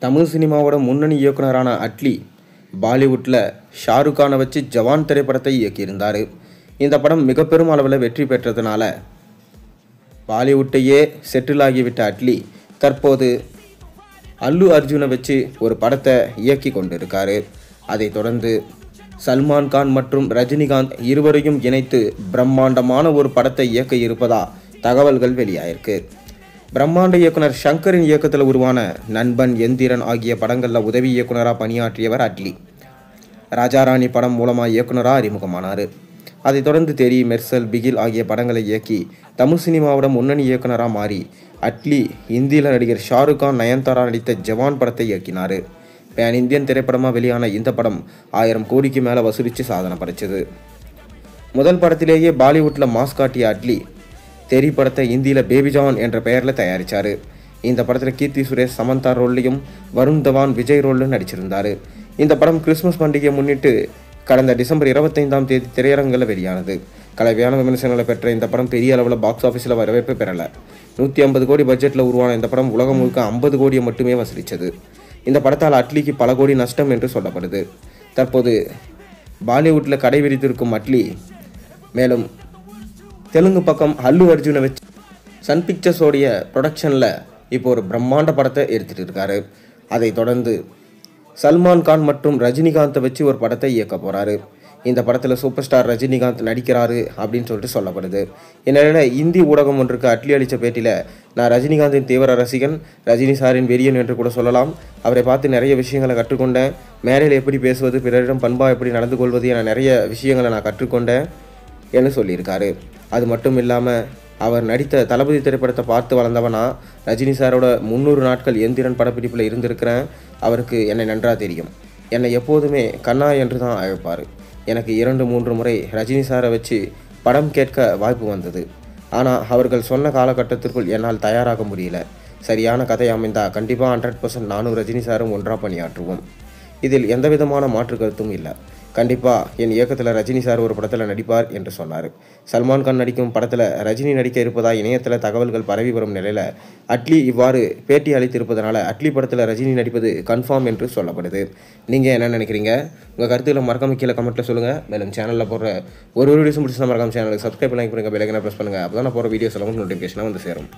தமிழ் சினிமாவோட முன்னணி இயக்குனரான அட்லி பாலிவுட்டில் ஷாருக் கானை வச்சு ஜவான் திரைப்படத்தை இயக்கியிருந்தார். இந்த படம் மிக பெரும் அளவில் வெற்றி பெற்றதுனால பாலிவுட்டையே செட்டில் ஆகிவிட்ட அட்லி தற்போது அல்லு அர்ஜுனை வச்சு ஒரு படத்தை இயக்கி கொண்டிருக்காரு. அதைத் தொடர்ந்து சல்மான் கான் மற்றும் ரஜினிகாந்த் இருவரையும் இணைத்து பிரம்மாண்டமான ஒரு படத்தை இயக்க இருப்பதா தகவல்கள் வெளியாயிருக்கு. பிரம்மாண்ட இயக்குனர் ஷங்கரின் இயக்கத்தில் உருவான நண்பன், எந்திரன் ஆகிய படங்களில் உதவி இயக்குனராக பணியாற்றியவர் அட்லி. ராஜாராணி படம் மூலமாக இயக்குனராக அறிமுகமானார். அதைத் தொடர்ந்து தெரி, மெர்சல், பிகில் ஆகிய படங்களை இயக்கி தமிழ் சினிமாவோட முன்னணி இயக்குனராக மாறி அட்லி இந்தியில் நடிகர் ஷாருக் கான், நயன்தாரா நடித்த ஜவான் படத்தை இயக்கினார். பேன் இந்தியன் திரைப்படமாக வெளியான இந்த படம் 1000 கோடிக்கு மேலே வசூலித்து சாதனை படைச்சது. முதல் படத்திலேயே பாலிவுட்டில் மாஸ் காட்டிய அட்லி தெரி படத்தை இந்தியில் பேபி ஜான் என்ற பெயரில் தயாரித்தார். இந்த படத்தில் கீர்த்தி சுரேஷ் சமந்தா ரோல்லையும் வருண் தவான் விஜய் ரோல்லும் நடிச்சிருந்தார். இந்த படம் கிறிஸ்மஸ் பண்டிகையை முன்னிட்டு கடந்த டிசம்பர் 25ஆம் தேதி திரையரங்கில் வெளியானது. கலவையான விமர்சனங்களை பெற்ற இந்த படம் பெரிய அளவில் பாக்ஸ் ஆஃபீஸில் வரவேற்பு பெறலை. 150 கோடி பட்ஜெட்டில் உருவான இந்த படம் உலகம் முழுக்க 50 கோடியை மட்டுமே வசூலித்தது. இந்த படத்தால் அட்லிக்கு பல கோடி நஷ்டம் என்று சொல்லப்படுது. தற்போது பாலிவுட்டில் கடை விரித்திருக்கும் அட்லி மேலும் தெலுங்கு பக்கம் அல்லு அர்ஜுனை வச்சு சன் பிக்சர்ஸோடைய ப்ரொடக்ஷனில் இப்போ ஒரு பிரம்மாண்ட படத்தை எடுத்துகிட்டு இருக்காரு. அதைத் தொடர்ந்து சல்மான் கான் மற்றும் ரஜினிகாந்தை வச்சு ஒரு படத்தை இயக்க போகிறாரு. இந்த படத்தில் சூப்பர் ஸ்டார் ரஜினிகாந்த் நடிக்கிறாரு அப்படின்னு சொல்லிட்டு சொல்லப்படுது. இந்நிலையில் இந்தி ஊடகம் ஒன்றுக்கு அட்லி அளித்த பேட்டியில், நான் ரஜினிகாந்தின் தீவிர ரசிகன், ரஜினி சாரின் வெறியன் என்று கூட சொல்லலாம். அவரை பார்த்து நிறைய விஷயங்களை கற்றுக்கொண்டேன். மேடையில் எப்படி பேசுவது, பிறரிடம் பண்பாக எப்படி நடந்து கொள்வது என நிறைய விஷயங்களை நான் கற்றுக்கொண்டேன் என்று சொல்லியிருக்காரு. அது மட்டும் இல்லாமல் அவர் நடித்த தளபதி திரைப்படத்தை பார்த்து வளர்ந்தவனா, ரஜினி சாரோட 300 நாட்கள் எந்திரன் படப்பிடிப்பில் இருந்திருக்கிறேன். அவருக்கு என்னை நன்றாக தெரியும். என்னை எப்போதுமே கண்ணா என்று தான் அழைப்பார். எனக்கு 2-3 முறை ரஜினி சாரை வச்சு படம் கேட்க வாய்ப்பு வந்தது. ஆனால் அவர்கள் சொன்ன காலகட்டத்திற்குள் என்னால் தயாராக முடியல. சரியான கதை அமைந்தால் கண்டிப்பாக 100% நானும் ரஜினி சாரும் ஒன்றாக பணியாற்றுவோம். இதில் எந்தவிதமான மாற்று கருத்தும் இல்லை. கண்டிப்பாக என் இயக்கத்தில் ரஜினி சார் ஒரு படத்தில் நடிப்பார் என்று சொன்னார். சல்மான் கான் நடிக்கும் படத்தில் ரஜினி நடிக்க இருப்பதா இணையத்தில் தகவல்கள் பரவி வரும் நிலையில் அட்லி இவ்வாறு பேட்டி அளித்திருப்பதனால அட்லி படத்தில் ரஜினி நடிப்பது கன்ஃபார்ம் என்று சொல்லப்படுது. நீங்கள் என்ன நினைக்கிறீங்க? உங்கள் கருத்துக்களை மறக்காம கீழே கமெண்ட்டில் சொல்லுங்கள். மேலும் சேனலில் போடுற ஒரு வீடியோஸும் பிடிச்சா மறக்காம சேனலுக்கு சப்ஸ்கிரைப் பண்ணி பெல் ஐகானை ப்ரெஸ் பண்ணுங்கள். அப்போ தான் நான் போகிற வீடியோஸ் எல்லாம் நோட்டிஃபிகேஷனாக வந்து சேரும்.